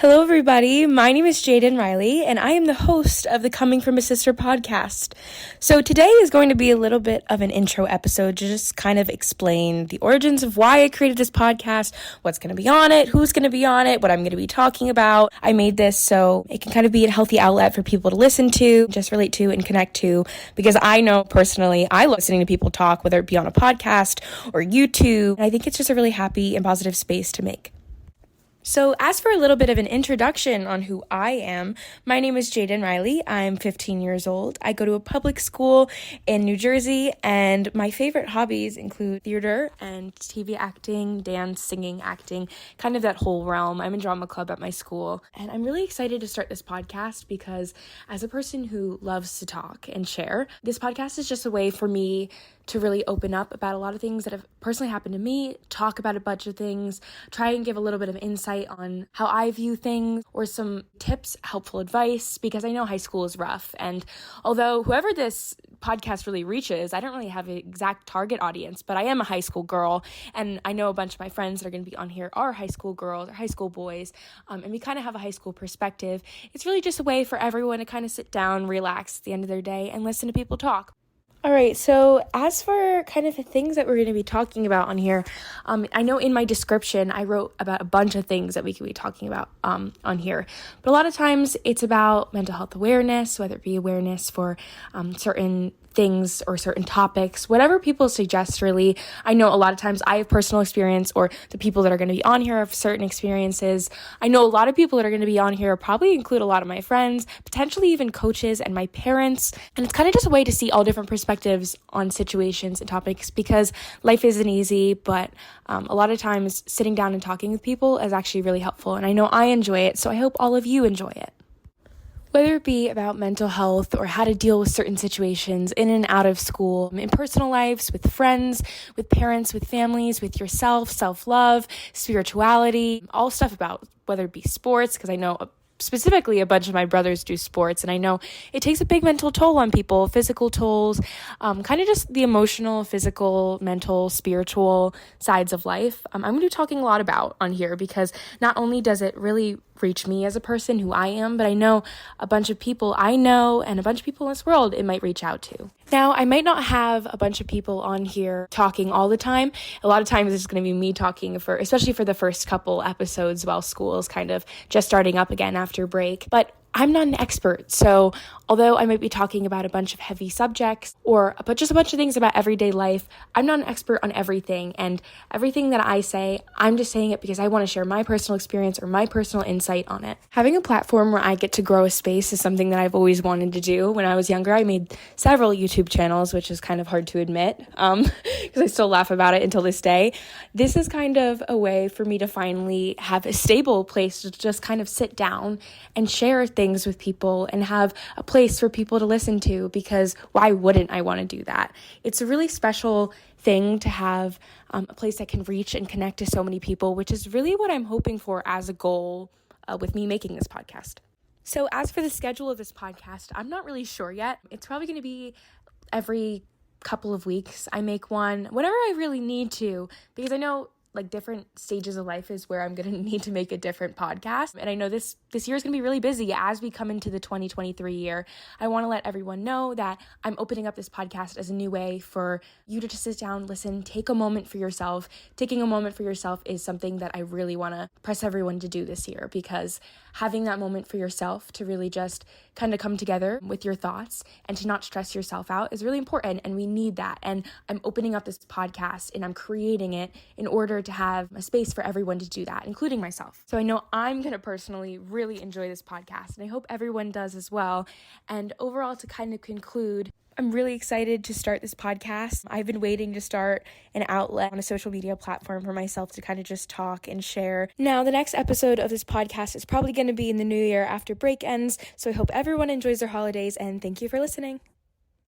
Hello, everybody. My name is Jaidyn R, and I am the host of the Coming From a Sister podcast. So today is going to be a little bit of an intro episode to just kind of explain the origins of why I created this podcast, what's going to be on it, who's going to be on it, what I'm going to be talking about. I made this so it can kind of be a healthy outlet for people to listen to, just relate to, and connect to, because I know personally I love listening to people talk, whether it be on a podcast or YouTube. And I think it's just a really happy and positive space to make. So as for a little bit of an introduction on who I am, my name is Jaidyn R. I'm 15 years old. I go to a public school in New Jersey, and my favorite hobbies include theater and TV acting, dance, singing, acting, kind of that whole realm. I'm in drama club at my school, and I'm really excited to start this podcast because as a person who loves to talk and share, this podcast is just a way for me to really open up about a lot of things that have personally happened to me, talk about a bunch of things, try and give a little bit of insight on how I view things or some tips, helpful advice, because I know high school is rough. And although whoever this podcast really reaches, I don't really have an exact target audience, but I am a high school girl, and I know a bunch of my friends that are going to be on here are high school girls or high school boys, and we kind of have a high school perspective. It's really just a way for everyone to kind of sit down, relax at the end of their day, and listen to people talk. All right, so as for kind of the things that we're going to be talking about on here, I know in my description I wrote about a bunch of things that we could be talking about on here, but a lot of times it's about mental health awareness, whether it be awareness for certain things or certain topics, whatever people suggest really. I know a lot of times I have personal experience, or the people that are going to be on here have certain experiences. I know a lot of people that are going to be on here probably include a lot of my friends, potentially even coaches and my parents, and it's kind of just a way to see all different perspectives on situations and topics, because life isn't easy, but a lot of times sitting down and talking with people is actually really helpful, and I know I enjoy it, so I hope all of you enjoy it. Whether it be about mental health or how to deal with certain situations in and out of school, in personal lives, with friends, with parents, with families, with yourself, self-love, spirituality, all stuff about whether it be sports, because I know specifically a bunch of my brothers do sports, and I know it takes a big mental toll on people, physical tolls, kind of just the emotional, physical, mental, spiritual sides of life. I'm going to be talking a lot about on here, because not only does it really reach me as a person who I am, but I know a bunch of people I know and a bunch of people in this world it might reach out to. Now, I might not have a bunch of people on here talking all the time. A lot of times it's going to be me talking, especially for the first couple episodes while school is kind of just starting up again after break. But I'm not an expert, so although I might be talking about a bunch of heavy subjects but just a bunch of things about everyday life, I'm not an expert on everything, and everything that I say, I'm just saying it because I want to share my personal experience or my personal insight on it. Having a platform where I get to grow a space is something that I've always wanted to do. When I was younger, I made several YouTube channels, which is kind of hard to admit, because I still laugh about it until this day. This is kind of a way for me to finally have a stable place to just kind of sit down and share things with people and have a place for people to listen to, because why wouldn't I want to do that? It's a really special thing to have a place that can reach and connect to so many people, which is really what I'm hoping for as a goal with me making this podcast. So as for the schedule of this podcast, I'm not really sure yet. It's probably going to be every couple of weeks I make one, whenever I really need to, because I know different stages of life is where I'm going to need to make a different podcast. And I know this year is going to be really busy as we come into the 2023 year. I want to let everyone know that I'm opening up this podcast as a new way for you to just sit down, listen, take a moment for yourself. Taking a moment for yourself is something that I really want to press everyone to do this year, because having that moment for yourself to really just kind of come together with your thoughts and to not stress yourself out is really important, and we need that. And I'm opening up this podcast and I'm creating it in order to have a space for everyone to do that, including myself. So I know I'm going to personally really enjoy this podcast, and I hope everyone does as well. And overall, to kind of conclude, I'm really excited to start this podcast. I've been waiting to start an outlet on a social media platform for myself to kind of just talk and share. Now, the next episode of this podcast is probably going to be in the new year after break ends, so I hope everyone enjoys their holidays, and thank you for listening.